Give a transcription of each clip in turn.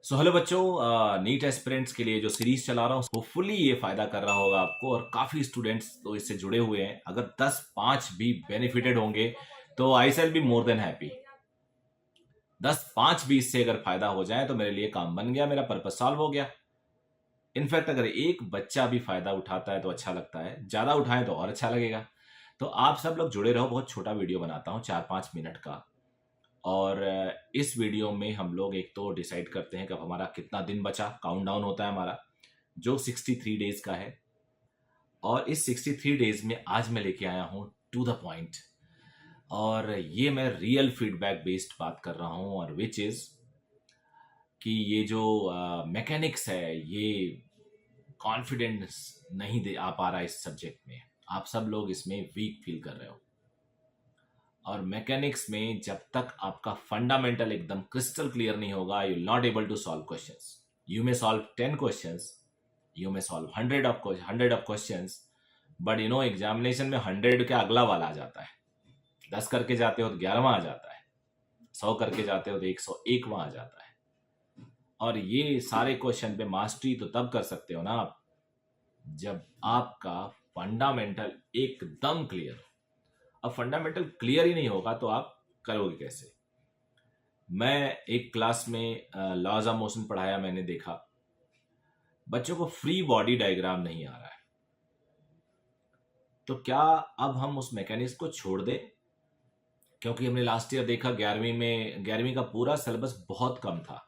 Hello बच्चों, NEET aspirants के लिए जो सीरीज चला रहा हूँ होपफुली ये फायदा कर रहा होगा आपको। और काफी स्टूडेंट्स तो इससे जुड़े हुए हैं। अगर 10-5 भी बेनिफिटेड होंगे तो I shall be more than happy. 10-5 भी इससे अगर फायदा हो जाए तो मेरे लिए काम बन गया, मेरा पर्पस सॉल्व हो गया। इनफैक्ट अगर एक बच्चा भी फायदा उठाता है तो अच्छा लगता है, ज्यादा उठाएं तो और अच्छा लगेगा। तो आप सब लोग जुड़े रहो। बहुत छोटा वीडियो बनाता हूँ, 4-5 मिनट का। और इस वीडियो में हम लोग एक तो डिसाइड करते हैं कि अब हमारा कितना दिन बचा। काउंटडाउन होता है हमारा, जो 63 डेज का है। और इस 63 डेज में आज मैं लेके आया हूँ टू द पॉइंट। और ये मैं रियल फीडबैक बेस्ड बात कर रहा हूँ, और विच इज कि ये जो मैकेनिक्स है ये कॉन्फिडेंस नहीं दे आ पा रहा है इस सब्जेक्ट में। आप सब लोग इसमें वीक फील कर रहे हो। और मैकेनिक्स में जब तक आपका फंडामेंटल एकदम क्रिस्टल क्लियर नहीं होगा, you will not able to solve questions. You may solve 10 questions, you may solve 100 of questions, but examination में 100 के अगला वाला आ जाता है। 10 करके जाते हो तो 11वां आ जाता है, 100 करके जाते हो तो 101वां आ जाता है। और ये सारे क्वेश्चन पे मास्टरी तो तब कर सकते हो ना आप, जब आपका फंडामेंटल एकदम क्लियर हो। अब फंडामेंटल क्लियर ही नहीं होगा तो आप करोगे कैसे? मैं एक क्लास में लॉज ऑफ मोशन पढ़ाया, मैंने देखा बच्चों को फ्री बॉडी डायग्राम नहीं आ रहा है। तो क्या अब हम उस मैकेनिक्स को छोड़ दें? क्योंकि हमने लास्ट ईयर देखा 11वीं का पूरा सिलेबस बहुत कम था,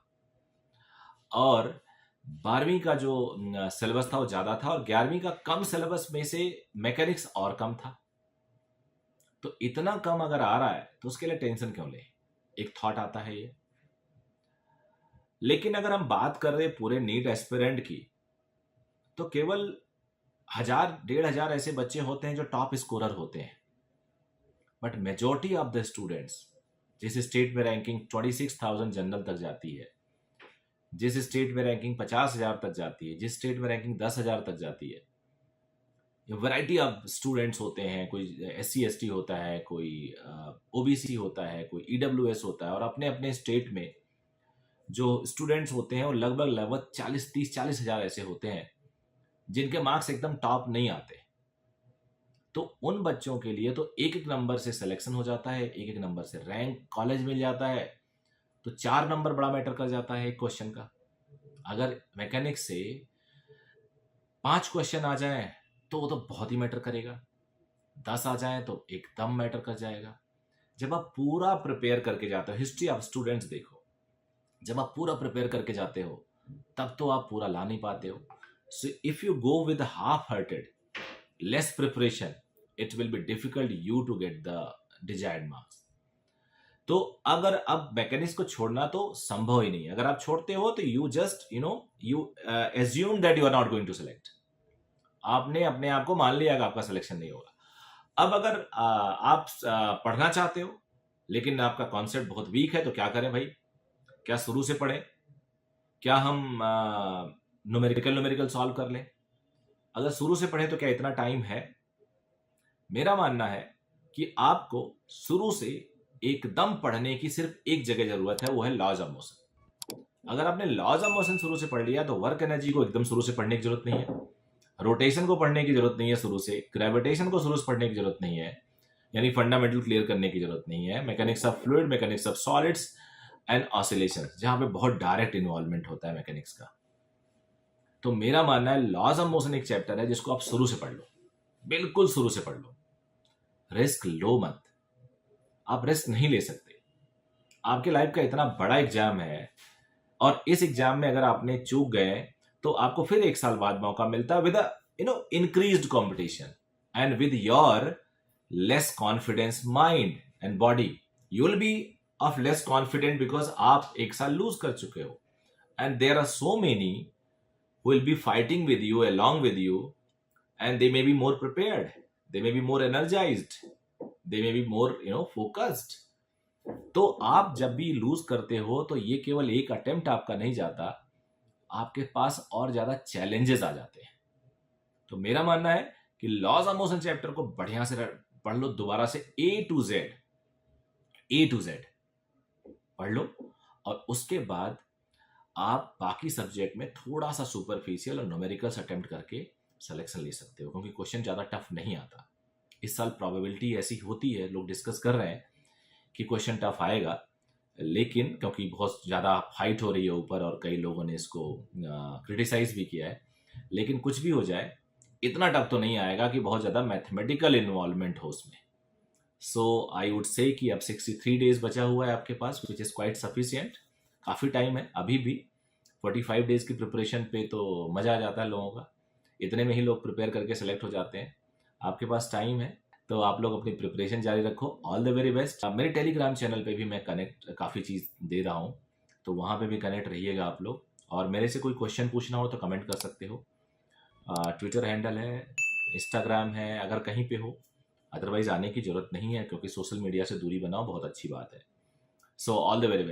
और 12वीं का जो सिलेबस था वो ज्यादा था, और 11वीं का कम सिलेबस में से मैकेनिक्स और कम था। तो इतना कम अगर आ रहा है तो उसके लिए टेंशन क्यों ले? एक थॉट आता है ये। लेकिन अगर हम बात कर रहे पूरे नीट एस्पिरेंट की, तो केवल 1000-1500 ऐसे बच्चे होते हैं जो टॉप स्कोरर होते हैं। But majority of the students, जिस स्टेट में रैंकिंग 26,000 जनरल तक जाती है, जिस स्टेट में रैंकिंग 50,000 तक जाती है, जिस स्टेट में रैंकिंग 10,000 तक जाती है, वैरायटी ऑफ स्टूडेंट्स होते हैं। कोई SC ST होता है, कोई OBC होता है, कोई EWS होता है। और अपने अपने स्टेट में जो स्टूडेंट्स होते हैं वो लगभग लगभग 40,000-30,000-40,000 ऐसे होते हैं जिनके मार्क्स एकदम टॉप नहीं आते। तो उन बच्चों के लिए तो एक एक नंबर से सिलेक्शन हो जाता है, एक एक नंबर से रैंक कॉलेज मिल जाता है। तो 4 नंबर बड़ा मैटर कर जाता है एक क्वेश्चन का। अगर मैकेनिक्स से 5 क्वेश्चन आ जाए तो वो तो बहुत ही मैटर करेगा, 10 आ जाए तो एकदम मैटर कर जाएगा। जब आप पूरा प्रिपेयर करके जाते हो, हिस्ट्री ऑफ स्टूडेंट्स देखो, जब आप पूरा प्रिपेयर करके जाते हो तब तो आप पूरा ला नहीं पाते हो। So if you go with half hearted, less preparation, it will be difficult you to get the desired marks. तो अगर अब मैकेनिक्स को छोड़ना तो संभव ही नहीं है। अगर आप छोड़ते हो तो you just you assume that you are not going to select. आपने अपने आप को मान लिया कि आपका सिलेक्शन नहीं होगा। अब अगर आप पढ़ना चाहते हो लेकिन आपका कॉन्सेप्ट बहुत वीक है, तो क्या करें भाई? क्या शुरू से पढ़ें? क्या हम न्यूमेरिकल सॉल्व कर लें? अगर शुरू से पढ़े तो क्या इतना टाइम है? मेरा मानना है कि आपको शुरू से एकदम पढ़ने की सिर्फ एक जगह जरूरत है, वो है लॉज ऑफ मोशन। अगर आपने लॉज ऑफ मोशन शुरू से पढ़ लिया तो वर्क एनर्जी को एकदम शुरू से पढ़ने की जरूरत नहीं है, रोटेशन को पढ़ने की जरूरत नहीं है शुरू से, ग्रेविटेशन को शुरू से पढ़ने की जरूरत नहीं है, यानी फंडामेंटल क्लियर करने की जरूरत नहीं है। Mechanics of fluid, mechanics of solids and oscillation, जहां पे बहुत डायरेक्ट इन्वॉल्वमेंट होता है मैकेनिक्स का। तो मेरा मानना है लॉज ऑफ मोशन एक चैप्टर है जिसको आप शुरू से पढ़ लो, बिल्कुल शुरू से पढ़ लो। रिस्क लो मत, आप रिस्क नहीं ले सकते। आपके लाइफ का इतना बड़ा एग्जाम है, और इस एग्जाम में अगर आपने चूक गए तो आपको फिर 1 साल बाद मौका मिलता है with increased competition and with your less confidence mind and body. You will be of less confident because आप 1 साल लूज कर चुके हो, and there are so many who will be fighting with you, along with you, and they may be more prepared, they may be more energized, they may be more focused. तो आप जब भी loose करते हो तो ये केवल एक अटेम्प्ट आपका नहीं जाता, आपके पास और ज्यादा चैलेंजेस आ जाते हैं। तो मेरा मानना है कि लॉज ऑफ मोशन चैप्टर को बढ़िया से पढ़ लो दोबारा से A to Z, A to Z पढ़ लो, और उसके बाद आप बाकी सब्जेक्ट में थोड़ा सा सुपरफिशियल और न्यूमेरिकल्स अटेम्प्ट करके सिलेक्शन ले सकते हो, क्योंकि क्वेश्चन ज़्यादा टफ नहीं आता। इस साल प्रोबेबिलिटी ऐसी होती है, लोग डिस्कस कर रहे हैं कि क्वेश्चन टफ आएगा, लेकिन क्योंकि बहुत ज़्यादा फाइट हो रही है ऊपर और कई लोगों ने इसको क्रिटिसाइज भी किया है, लेकिन कुछ भी हो जाए इतना टफ तो नहीं आएगा कि बहुत ज़्यादा मैथमेटिकल इन्वॉल्वमेंट हो उसमें। सो आई वुड से कि अब 63 डेज बचा हुआ है आपके पास, विच इज़ क्वाइट सफिशियंट। काफ़ी टाइम है अभी भी। 45 डेज की प्रिपरेशन पे तो मज़ा आ जाता है लोगों का, इतने में ही लोग प्रिपेयर करके सेलेक्ट हो जाते हैं। आपके पास टाइम है, तो आप लोग अपनी प्रिपरेशन जारी रखो। All the very best. मेरे टेलीग्राम चैनल पे भी मैं कनेक्ट काफ़ी चीज़ दे रहा हूँ, तो वहाँ पे भी कनेक्ट रहिएगा आप लोग। और मेरे से कोई क्वेश्चन पूछना हो तो कमेंट कर सकते हो। ट्विटर हैंडल है, इंस्टाग्राम है, अगर कहीं पे हो। अदरवाइज आने की ज़रूरत नहीं है, क्योंकि सोशल मीडिया से दूरी बनाओ, बहुत अच्छी बात है। So all the very best.